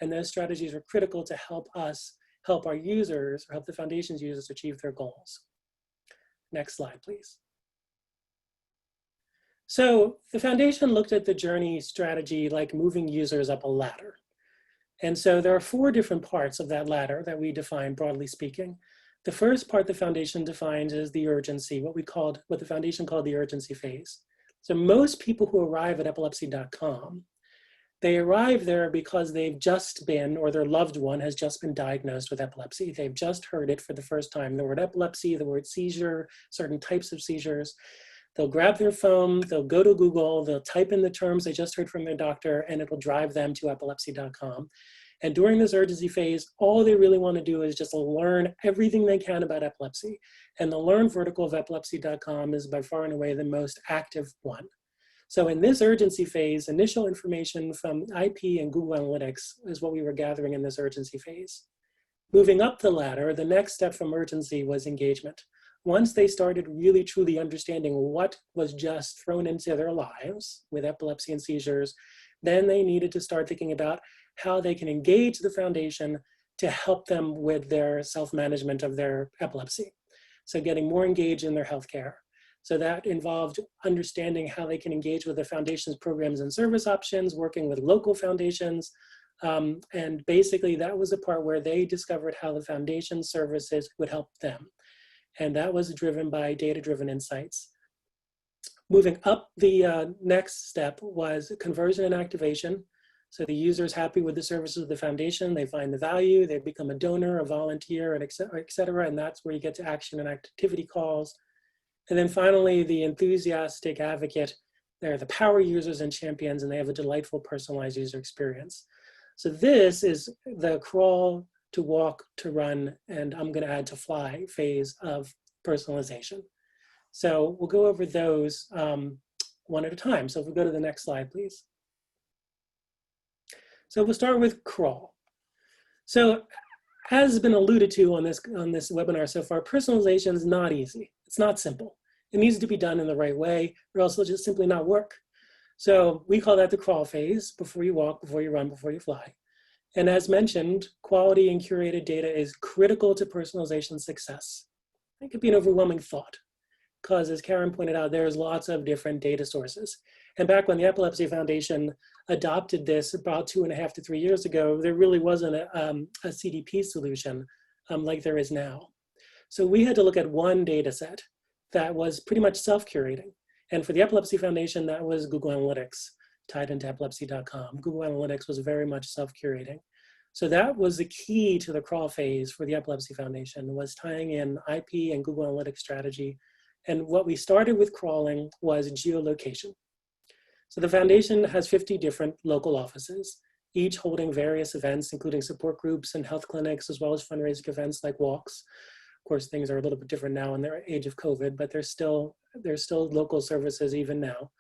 And those strategies were critical to help us help our users, or help the foundation's users achieve their goals. Next slide, please. So the foundation looked at the journey strategy like moving users up a ladder. And so there are 4 different parts of that ladder that we define, broadly speaking. The first part the foundation defines is the urgency, what the foundation called the urgency phase. So most people who arrive at epilepsy.com, they arrive there because they've just been, or their loved one has just been diagnosed with epilepsy. They've just heard it for the first time, the word epilepsy, the word seizure, certain types of seizures. They'll grab their phone, they'll go to Google, they'll type in the terms they just heard from their doctor, and it'll drive them to epilepsy.com. And during this urgency phase, all they really want to do is just learn everything they can about epilepsy. And the learn vertical of epilepsy.com is by far and away the most active one. So in this urgency phase, initial information from IP and Google Analytics is what we were gathering in this urgency phase. Moving up the ladder, the next step from urgency was engagement. Once they started really truly understanding what was just thrown into their lives with epilepsy and seizures, then they needed to start thinking about how they can engage the foundation to help them with their self-management of their epilepsy. So getting more engaged in their healthcare. So that involved understanding how they can engage with the foundation's programs and service options, working with local foundations. And basically that was the part where they discovered how the foundation services would help them. And that was driven by data-driven insights. Moving up, the next step was conversion and activation. So the user is happy with the services of the foundation, they find the value, they become a donor, a volunteer, and et cetera, and that's where you get to action and activity calls. And then finally, the enthusiastic advocate, they're the power users and champions, and they have a delightful personalized user experience. So this is the crawl to walk to run, and I'm going to add to fly phase of personalization. So we'll go over those one at a time. So if we go to the next slide, please. So we'll start with crawl. So as has been alluded to on this webinar so far, personalization is not easy. It's not simple. It needs to be done in the right way, or else it'll just simply not work. So we call that the crawl phase, before you walk, before you run, before you fly. And as mentioned, quality and curated data is critical to personalization success. It could be an overwhelming thought, because as Karen pointed out, there's lots of different data sources. And back when the Epilepsy Foundation adopted this about 2.5 to 3 years ago, there really wasn't a CDP solution like there is now. So we had to look at one data set that was pretty much self-curating. And for the Epilepsy Foundation, that was Google Analytics tied into epilepsy.com. Google Analytics was very much self-curating. So that was the key to the crawl phase for the Epilepsy Foundation, was tying in IP and Google Analytics strategy. And what we started with crawling was geolocation. So the foundation has 50 different local offices, each holding various events, including support groups and health clinics, as well as fundraising events like walks. Of course, things are a little bit different now in the age of COVID, but there's still local services even now.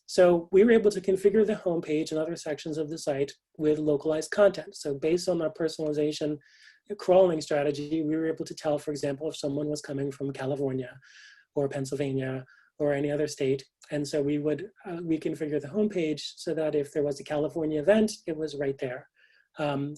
So we were able to configure the homepage and other sections of the site with localized content. So based on our personalization crawling strategy, we were able to tell, for example, if someone was coming from California or Pennsylvania or any other state. And so we would reconfigure the homepage so that if there was a California event, it was right there.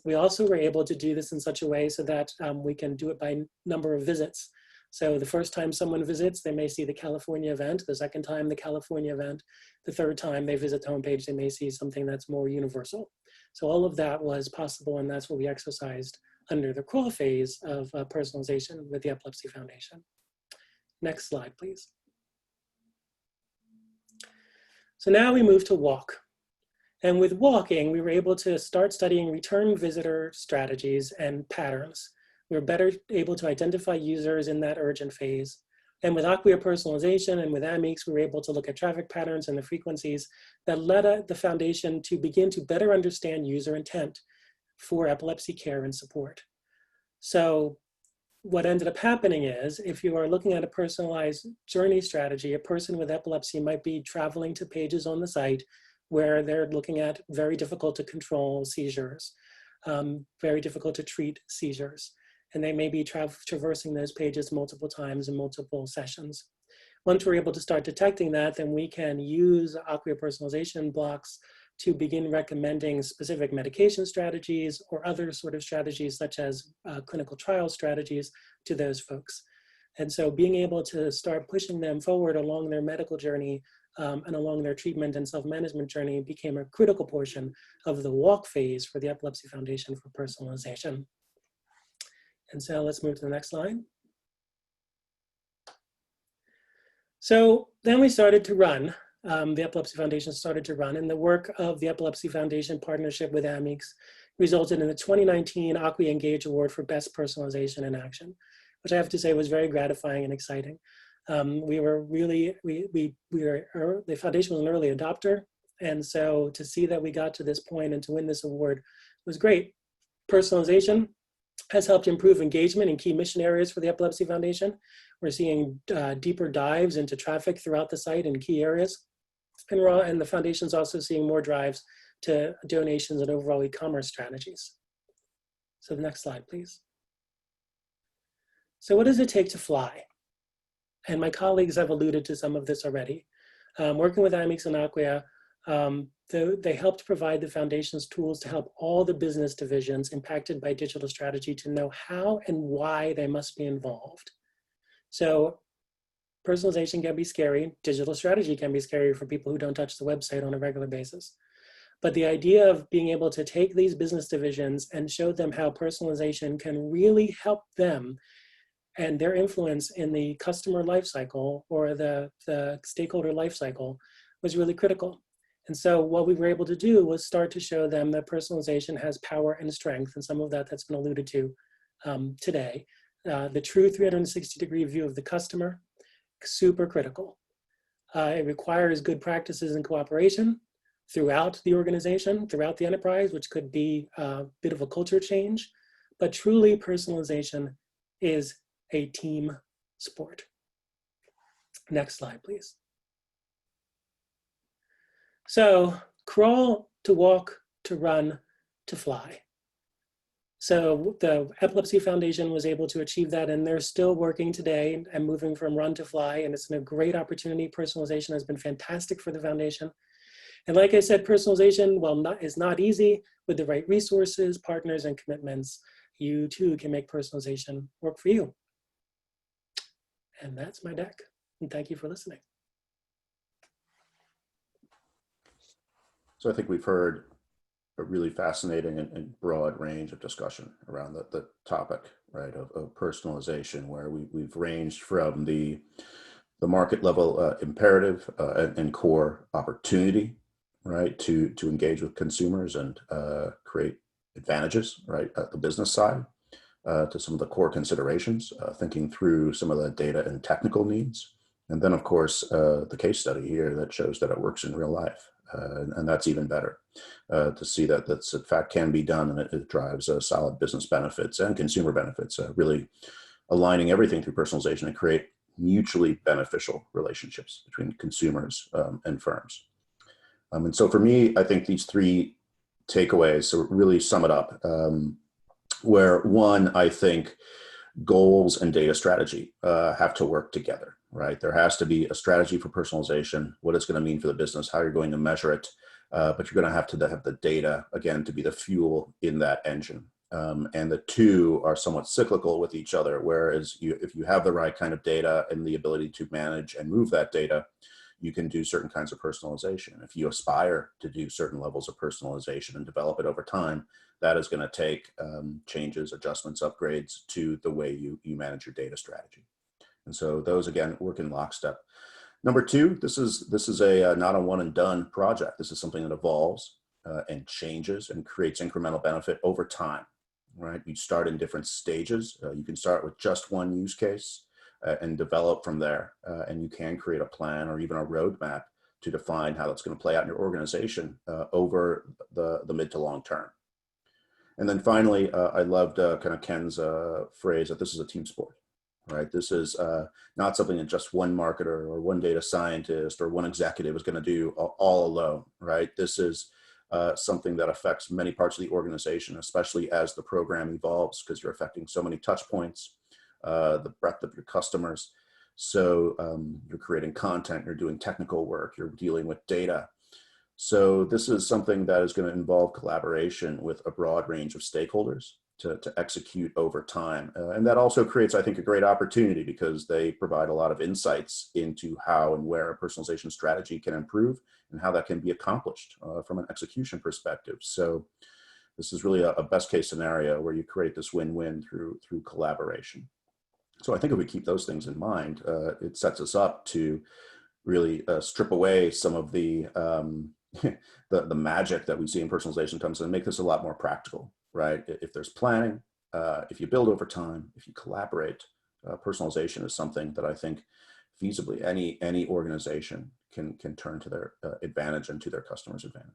We also were able to do this in such a way so that we can do it by number of visits. So the first time someone visits, they may see the California event. The second time, the California event. The third time they visit the homepage, they may see something that's more universal. So all of that was possible, and that's what we exercised under the crawl phase of personalization with the Epilepsy Foundation. Next slide, please. So now we move to walk. And with walking, we were able to start studying return visitor strategies and patterns. We were better able to identify users in that urgent phase. And with Acquia personalization and with Amics, we were able to look at traffic patterns and the frequencies that led the foundation to begin to better understand user intent for epilepsy care and support. So what ended up happening is, if you are looking at a personalized journey strategy, a person with epilepsy might be traveling to pages on the site where they're looking at very difficult to control seizures, very difficult to treat seizures. And they may be traversing those pages multiple times in multiple sessions. Once we're able to start detecting that, then we can use Acquia personalization blocks to begin recommending specific medication strategies or other sort of strategies such as clinical trial strategies to those folks. And so being able to start pushing them forward along their medical journey and along their treatment and self-management journey became a critical portion of the walk phase for the Epilepsy Foundation for Personalization. And so let's move to the next slide. So then we started to run, the Epilepsy Foundation started to run, and the work of the Epilepsy Foundation partnership with Ameex resulted in the 2019 Acquia Engage Award for Best Personalization in Action, which I have to say was very gratifying and exciting. We were really, the foundation was an early adopter, and so to see that we got to this point and to win this award was great. Personalization has helped improve engagement in key mission areas for the Epilepsy Foundation. We're seeing deeper dives into traffic throughout the site in key areas. And the foundation's also seeing more drives to donations and overall e-commerce strategies. So the next slide, please. So what does it take to fly? And my colleagues have alluded to some of this already. Working with Amics and Acquia, they helped provide the foundation's tools to help all the business divisions impacted by digital strategy to know how and why they must be involved. So personalization can be scary. Digital strategy can be scary for people who don't touch the website on a regular basis. But the idea of being able to take these business divisions and show them how personalization can really help them and their influence in the customer lifecycle or the stakeholder lifecycle was really critical. And so what we were able to do was start to show them that personalization has power and strength, and some of that's been alluded to today. The true 360-degree view of the customer, super critical. It requires good practices and cooperation throughout the organization, throughout the enterprise, which could be a bit of a culture change, but truly personalization is a team sport. Next slide, please. So crawl to walk to run to fly. So the Epilepsy Foundation was able to achieve that, and they're still working today and moving from run to fly, and it's been a great opportunity. Personalization has been fantastic for the foundation. And like I said, personalization, is not easy. With the right resources, partners, and commitments, you too can make personalization work for you. And that's my deck. And thank you for listening. So I think we've heard a really fascinating and broad range of discussion around the topic, right, of personalization, where we've ranged from the market level imperative and core opportunity, right, to engage with consumers and create advantages, right, at the business side, to some of the core considerations, thinking through some of the data and technical needs. And then, of course, the case study here that shows that it works in real life. And that's even better to see that that's in fact can be done, and it drives solid business benefits and consumer benefits, really aligning everything through personalization and create mutually beneficial relationships between consumers and firms. And so for me, I think these three takeaways so really sum it up, where one, I think goals and data strategy have to work together, right? There has to be a strategy for personalization, what it's going to mean for the business, how you're going to measure it, but you're going to have the data, again, to be the fuel in that engine. And the two are somewhat cyclical with each other, whereas if you have the right kind of data and the ability to manage and move that data, you can do certain kinds of personalization. If you aspire to do certain levels of personalization and develop it over time, that is going to take changes, adjustments, upgrades to the way you manage your data strategy. And so those, again, work in lockstep. Number two, this is a not a one and done project. This is something that evolves and changes and creates incremental benefit over time, right? You start in different stages. You can start with just one use case and develop from there. And you can create a plan or even a roadmap to define how that's going to play out in your organization over the mid to long term. And then finally, I loved kind of Ken's phrase that this is a team sport, right? This is not something that just one marketer or one data scientist or one executive is going to do all alone, right? This is something that affects many parts of the organization, especially as the program evolves, because you're affecting so many touch points, the breadth of your customers. So you're creating content, you're doing technical work, you're dealing with data. So this is something that is going to involve collaboration with a broad range of stakeholders to execute over time. And that also creates, I think, a great opportunity because they provide a lot of insights into how and where a personalization strategy can improve and how that can be accomplished from an execution perspective. So this is really a best case scenario where you create this win-win through collaboration. So I think if we keep those things in mind, it sets us up to really strip away some of the the magic that we see in personalization terms and make this a lot more practical, right? If there's planning, if you build over time, if you collaborate, personalization is something that I think feasibly any organization can turn to their advantage and to their customers' advantage.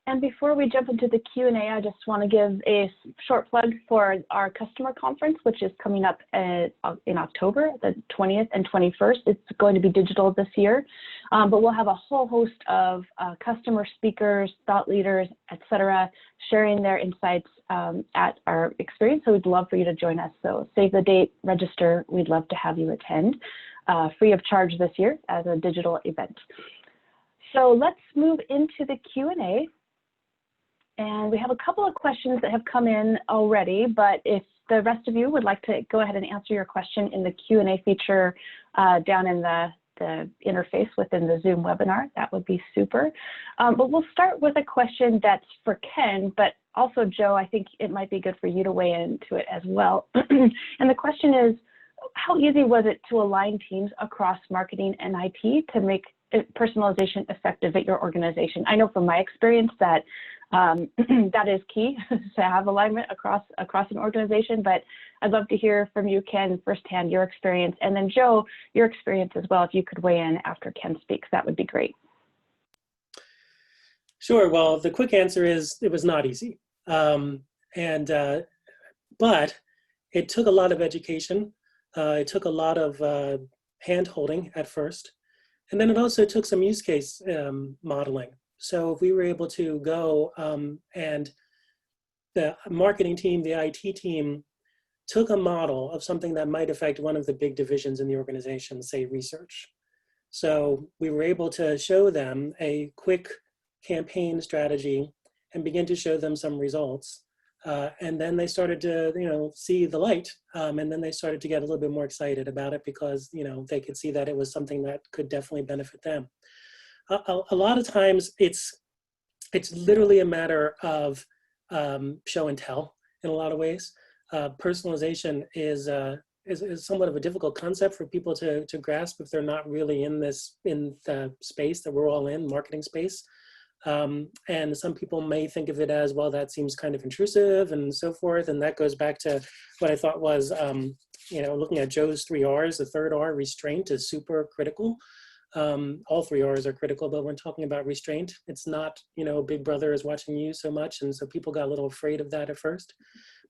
And before we jump into the Q&A, I just want to give a short plug for our customer conference, which is coming up in October, the 20th and 21st. It's going to be digital this year, but we'll have a whole host of customer speakers, thought leaders, etc., sharing their insights at our experience. So we'd love for you to join us. So save the date, register. We'd love to have you attend, free of charge this year as a digital event. So let's move into the Q&A. And we have a couple of questions that have come in already, but if the rest of you would like to go ahead and answer your question in the Q&A feature down in the interface within the Zoom webinar, that would be super. But we'll start with a question that's for Ken, but also Joe, I think it might be good for you to weigh into it as well. And the question is, how easy was it to align teams across marketing and IT to make personalization effective at your organization? I know from my experience that that is key to have alignment across an organization, but I'd love to hear from you, Ken, firsthand your experience, and then Joe, your experience as well. If you could weigh in after Ken speaks, that would be great. Sure. Well, the quick answer is it was not easy, but it took a lot of education. It took a lot of hand-holding at first, and then it also took some use case modeling. So if we were able to go and the marketing team, the IT team took a model of something that might affect one of the big divisions in the organization, say research. So we were able to show them a quick campaign strategy and begin to show them some results. And then they started to, see the light. And then they started to get a little bit more excited about it because, they could see that it was something that could definitely benefit them. A lot of times it's literally a matter of show and tell in a lot of ways. Personalization is somewhat of a difficult concept for people to grasp if they're not really in the space that we're all in, marketing space. And some people may think of it as, well, that seems kind of intrusive and so forth. And that goes back to what I thought was, looking at Joe's 3 R's, the third R, restraint, is super critical. All 3 R's are critical, but when talking about restraint, it's not, Big Brother is watching you so much. And so people got a little afraid of that at first.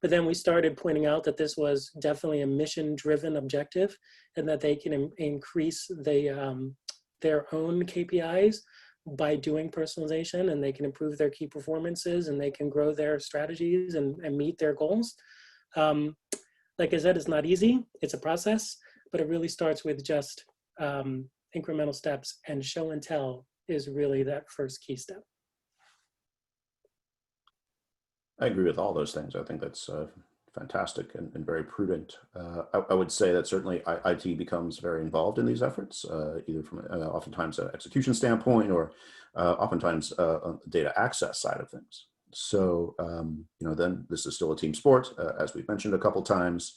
But then we started pointing out that this was definitely a mission-driven objective and that they can increase their own KPIs by doing personalization, and they can improve their key performances, and they can grow their strategies and meet their goals. Like I said, it's not easy. It's a process, but it really starts with just incremental steps, and show and tell is really that first key step. I agree with all those things. I think that's fantastic and very prudent. I would say that certainly IT becomes very involved in these efforts, either from oftentimes an execution standpoint or oftentimes on the data access side of things. So, then this is still a team sport, as we've mentioned a couple times.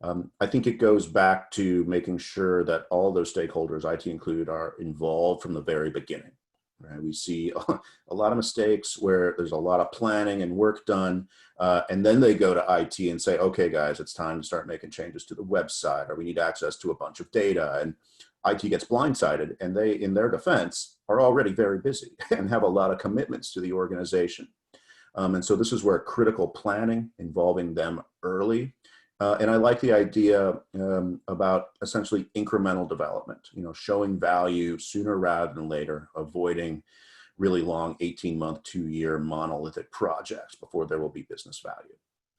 I think it goes back to making sure that all those stakeholders, IT included, are involved from the very beginning. Right? We see a lot of mistakes where there's a lot of planning and work done, and then they go to IT and say, okay, guys, it's time to start making changes to the website, or we need access to a bunch of data. And IT gets blindsided, and they, in their defense, are already very busy and have a lot of commitments to the organization. And so this is where critical planning involving them early. And I like the idea about essentially incremental development, showing value sooner rather than later, avoiding really long 18-month, 2-year monolithic projects before there will be business value.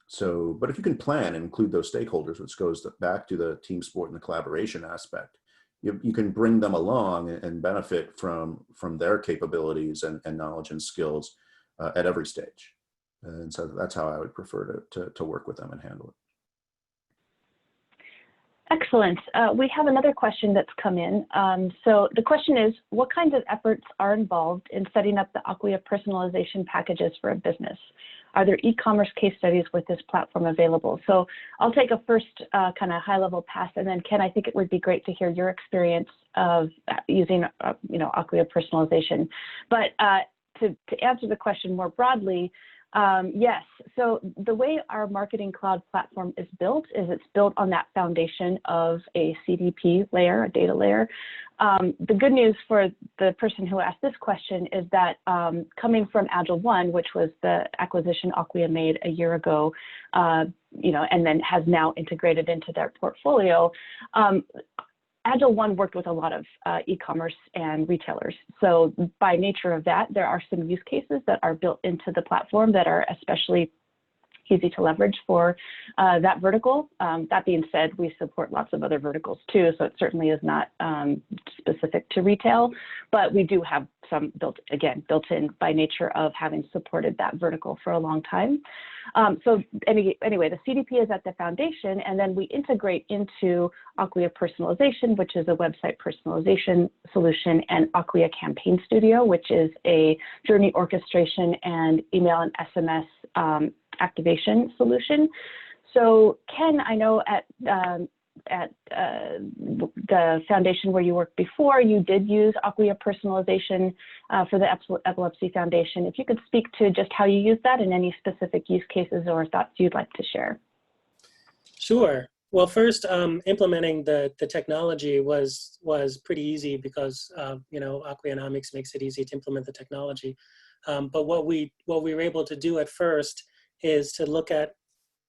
So, but if you can plan and include those stakeholders, which goes back to the team sport and the collaboration aspect, you can bring them along and benefit from their capabilities and knowledge and skills at every stage. And so that's how I would prefer to work with them and handle it. Excellent. We have another question that's come in. So the question is, what kinds of efforts are involved in setting up the Acquia personalization packages for a business? Are there e-commerce case studies with this platform available? So I'll take a first kind of high-level pass, and then Ken, I think it would be great to hear your experience of using, Acquia personalization. But to answer the question more broadly, yes. So the way our Marketing Cloud platform is built is it's built on that foundation of a CDP layer, a data layer. The good news for the person who asked this question is that coming from Agile One, which was the acquisition Acquia made a year ago, and then has now integrated into their portfolio, Agile One worked with a lot of e-commerce and retailers. So by nature of that, there are some use cases that are built into the platform that are especially easy to leverage for that vertical. That being said, we support lots of other verticals too, so it certainly is not specific to retail, but we do have some built in by nature of having supported that vertical for a long time. So anyway, the CDP is at the foundation, and then we integrate into Acquia Personalization, which is a website personalization solution, and Acquia Campaign Studio, which is a journey orchestration and email and SMS activation solution. So Ken, I know at the foundation where you worked before, you did use Acquia Personalization for the Epilepsy Foundation. If you could speak to just how you use that and any specific use cases or thoughts you'd like to share. Sure. Well, first, implementing the technology was pretty easy because Acquia and Amics makes it easy to implement the technology. But what we were able to do at first is to look at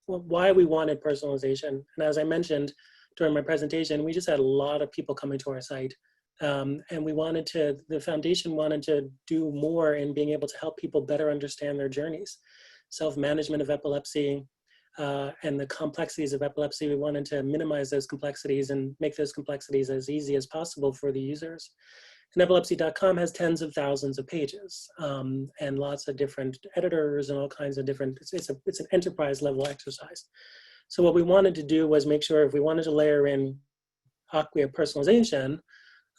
why we wanted personalization. And as I mentioned during my presentation, we just had a lot of people coming to our site. And the foundation wanted to do more in being able to help people better understand their journeys. Self-management of epilepsy and the complexities of epilepsy, we wanted to minimize those complexities and make those complexities as easy as possible for the users. And Epilepsy.com has tens of thousands of pages and lots of different editors and all kinds of different, it's an enterprise level exercise. So what we wanted to do was make sure if we wanted to layer in Acquia personalization,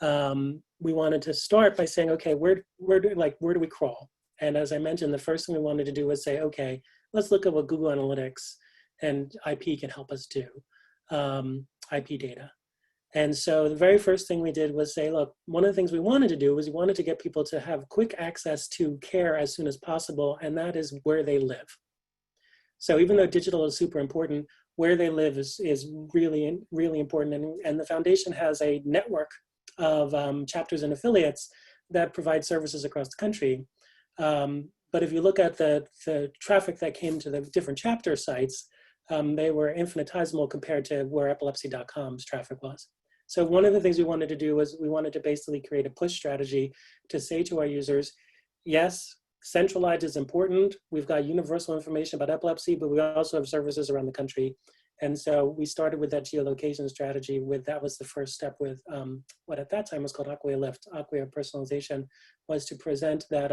we wanted to start by saying, okay, where do we crawl? And as I mentioned, the first thing we wanted to do was say, okay, let's look at what Google Analytics and IP can help us do, IP data. And so the very first thing we did was say, look, one of the things we wanted to do was we wanted to get people to have quick access to care as soon as possible, and that is where they live. So even though digital is super important, where they live is really, really important. And the foundation has a network of chapters and affiliates that provide services across the country. But if you look at the traffic that came to the different chapter sites, they were infinitesimal compared to where Epilepsy.com's traffic was. So one of the things we wanted to do was we wanted to basically create a push strategy to say to our users, yes, centralized is important. We've got universal information about epilepsy, but we also have services around the country. And so we started with that geolocation strategy. That was the first step with what at that time was called Acquia Lift. Acquia Personalization was to present that,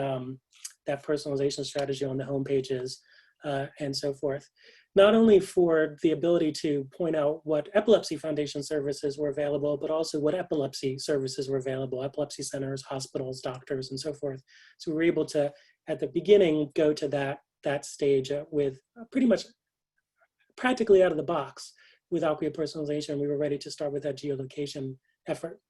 that personalization strategy on the home pages and so forth. Not only for the ability to point out what Epilepsy Foundation services were available, but also what epilepsy services were available, epilepsy centers, hospitals, doctors, and so forth. So we were able to, at the beginning, go to that stage with pretty much practically out of the box with Acquia Personalization. We were ready to start with that geolocation effort.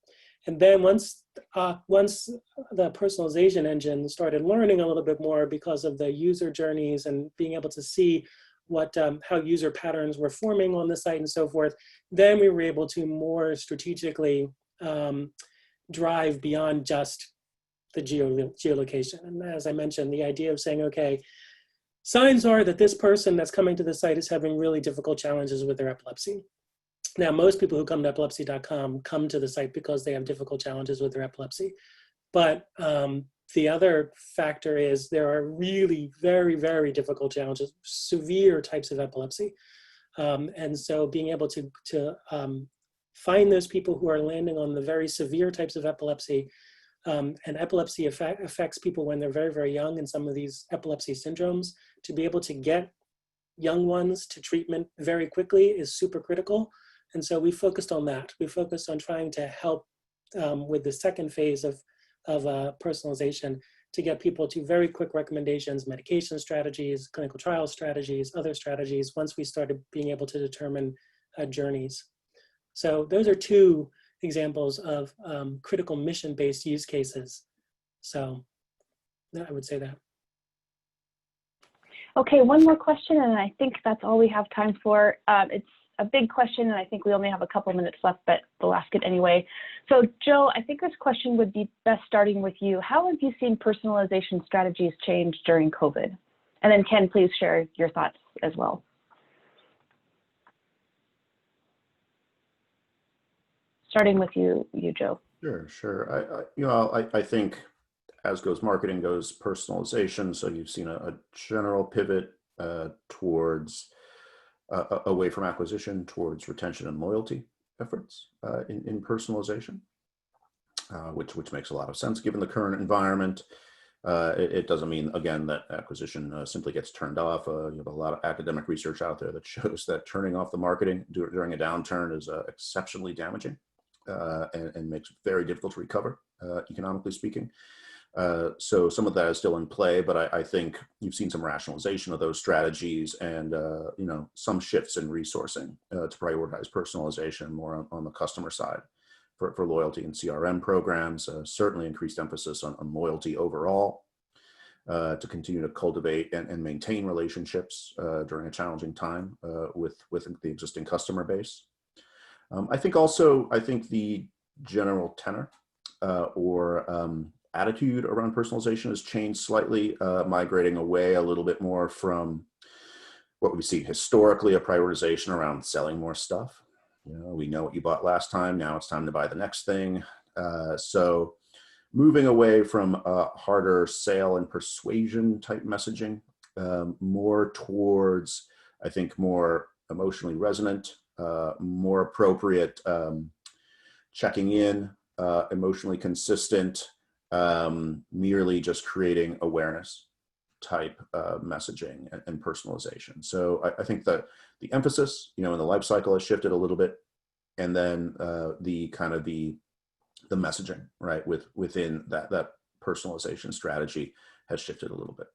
And then once the personalization engine started learning a little bit more because of the user journeys and being able to see how user patterns were forming on the site and so forth, then we were able to more strategically drive beyond just the geolocation. And as I mentioned, the idea of saying, okay, signs are that this person that's coming to the site is having really difficult challenges with their epilepsy. Now, most people who come to Epilepsy.com come to the site because they have difficult challenges with their epilepsy. But the other factor is there are really very, very difficult challenges, severe types of epilepsy. And so being able to find those people who are landing on the very severe types of epilepsy. And epilepsy affects people when they're very, very young in some of these epilepsy syndromes. To be able to get young ones to treatment very quickly is super critical. And so we focused on that. We focused on trying to help with the second phase of personalization to get people to very quick recommendations, medication strategies, clinical trial strategies, other strategies, once we started being able to determine journeys. So those are two examples of critical mission-based use cases. So I would say that. Okay, one more question, and I think that's all we have time for. It's a big question, and I think we only have a couple minutes left, but we'll ask it anyway. So Joe, I think this question would be best starting with you. How have you seen personalization strategies change during COVID? And then Ken, please share your thoughts as well. Starting with you, Joe. Sure. I think as goes marketing, goes personalization. So you've seen a general pivot towards away from acquisition towards retention and loyalty efforts in personalization, which makes a lot of sense given the current environment. It doesn't mean, again, that acquisition simply gets turned off. You have a lot of academic research out there that shows that turning off the marketing during a downturn is exceptionally damaging and makes it very difficult to recover, economically speaking. So some of that is still in play, but I think you've seen some rationalization of those strategies and some shifts in resourcing to prioritize personalization more on the customer side for loyalty and CRM programs. Certainly increased emphasis on loyalty overall to continue to cultivate and maintain relationships during a challenging time with the existing customer base. I think the general tenor attitude around personalization has changed slightly, migrating away a little bit more from what we've seen historically, a prioritization around selling more stuff. We know what you bought last time, now it's time to buy the next thing. So moving away from harder sale and persuasion type messaging, more towards, I think, more emotionally resonant, more appropriate, checking in, emotionally consistent, merely just creating awareness type messaging and personalization. So I think that the emphasis, in the life cycle has shifted a little bit, and then the messaging, right, within that personalization strategy has shifted a little bit.